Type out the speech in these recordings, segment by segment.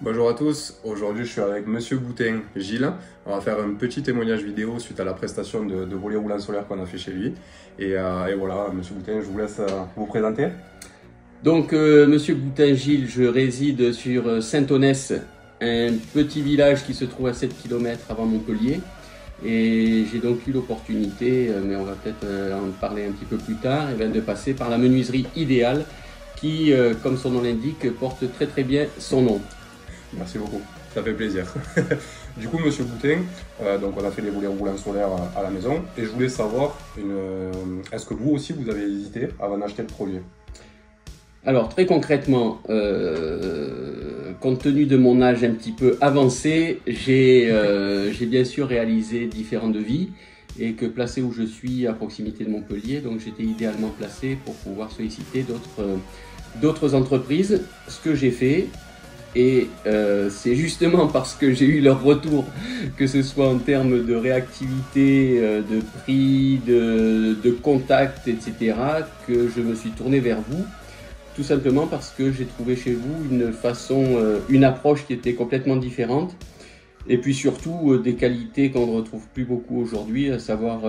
Bonjour à tous, aujourd'hui je suis avec Monsieur Boutin Gilles. On va faire un petit témoignage vidéo suite à la prestation de volet roulant solaire qu'on a fait chez lui. Et voilà, Monsieur Boutin, je vous laisse vous présenter. Donc, Monsieur Boutin-Gilles, je réside sur Saint-Onès, un petit village qui se trouve à 7 km avant Montpellier. Et j'ai donc eu l'opportunité, mais on va peut-être en parler un petit peu plus tard, de passer par la menuiserie Idéal qui, comme son nom l'indique, porte très très bien son nom. Merci beaucoup, ça fait plaisir. Du coup, Monsieur Boutin, donc on a fait les volets roulants solaires à la maison. Et je voulais savoir, est-ce que vous aussi vous avez hésité avant d'acheter le projet? Alors très concrètement, compte tenu de mon âge un petit peu avancé, j'ai bien sûr réalisé différents devis et que placé où je suis à proximité de Montpellier, donc j'étais idéalement placé pour pouvoir solliciter d'autres entreprises, ce que j'ai fait. Et c'est justement parce que j'ai eu leur retour, que ce soit en termes de réactivité, de prix, de contact, etc., que je me suis tourné vers vous. Tout simplement parce que j'ai trouvé chez vous une approche qui était complètement différente. Et puis surtout des qualités qu'on ne retrouve plus beaucoup aujourd'hui, à savoir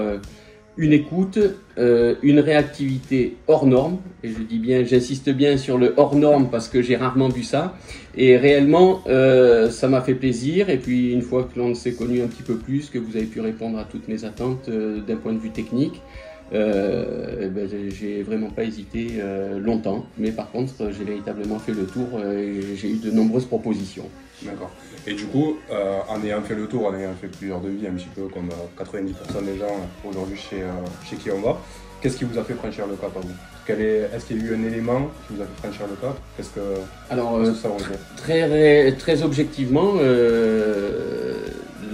une écoute, une réactivité hors norme. Et je dis bien, j'insiste bien sur le hors norme parce que j'ai rarement vu ça. Et réellement, ça m'a fait plaisir. Et puis une fois que l'on s'est connu un petit peu plus, que vous avez pu répondre à toutes mes attentes d'un point de vue technique, j'ai vraiment pas hésité longtemps, mais par contre j'ai véritablement fait le tour et j'ai eu de nombreuses propositions. D'accord. Et du coup, en ayant fait le tour, en ayant fait plusieurs devis, un petit peu comme 90% des gens aujourd'hui chez qui on va, qu'est-ce qui vous a fait franchir le cap à vous? Est-ce qu'il y a eu un élément qui vous a fait franchir le cap? Alors, qu'est-ce que ça très objectivement,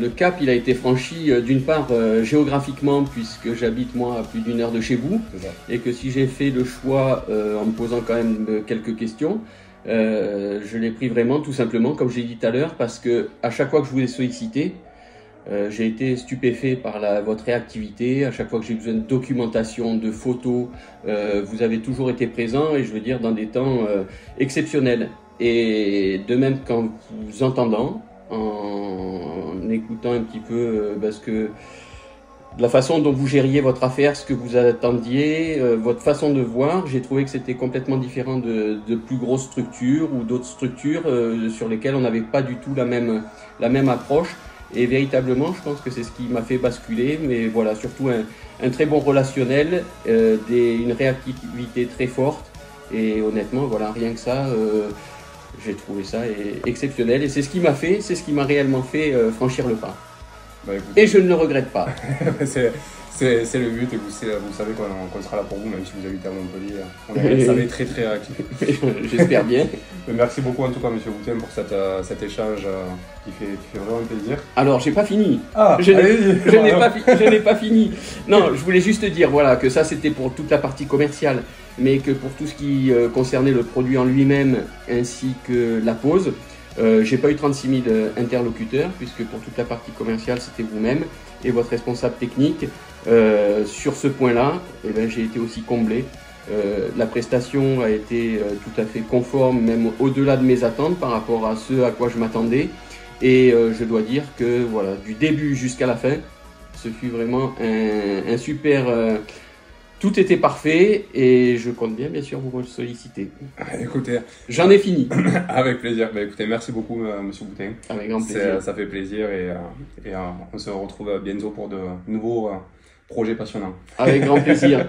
le cap il a été franchi d'une part géographiquement, puisque j'habite moi à plus d'une heure de chez vous, et que si j'ai fait le choix en me posant quand même quelques questions, je l'ai pris vraiment tout simplement comme j'ai dit tout à l'heure, parce que à chaque fois que je vous ai sollicité, j'ai été stupéfait par votre réactivité. À chaque fois que j'ai besoin de documentation, de photos, vous avez toujours été présent, et je veux dire dans des temps exceptionnels. Et de même qu'en vous entendant, en écoutant un petit peu la façon dont vous gériez votre affaire, ce que vous attendiez, votre façon de voir, j'ai trouvé que c'était complètement différent de plus grosses structures ou d'autres structures sur lesquelles on n'avait pas du tout la même approche. Et véritablement, je pense que c'est ce qui m'a fait basculer, mais voilà, surtout un très bon relationnel, une réactivité très forte, et honnêtement, voilà, rien que ça, j'ai trouvé ça exceptionnel, et c'est ce qui m'a réellement fait franchir le pas. Bah, écoutez, et je ne le regrette pas. c'est le but, et vous savez qu'on sera là pour vous, même si vous habitez à Montpellier. On est, ça va être très très réactif. J'espère bien. Merci beaucoup en tout cas, Monsieur Boutin, pour cet échange qui fait vraiment plaisir. Alors, j'ai pas fini. Ah, je n'ai pas fini. Non, je voulais juste dire voilà, que ça c'était pour toute la partie commerciale, mais que pour tout ce qui concernait le produit en lui-même ainsi que la pose, j'ai pas eu 36 000 interlocuteurs, puisque pour toute la partie commerciale c'était vous-même et votre responsable technique. Sur ce point-là, j'ai été aussi comblé. La prestation a été tout à fait conforme, même au-delà de mes attentes par rapport à ce à quoi je m'attendais. Et je dois dire que voilà, du début jusqu'à la fin, ce fut vraiment un super... tout était parfait, et je compte bien sûr vous solliciter. Écoutez, j'en ai fini. Avec plaisir. Bah, écoutez, merci beaucoup, Monsieur Boutin. Avec grand plaisir. Ça fait plaisir, et on se retrouve bientôt pour de nouveaux projets passionnants. Avec grand plaisir.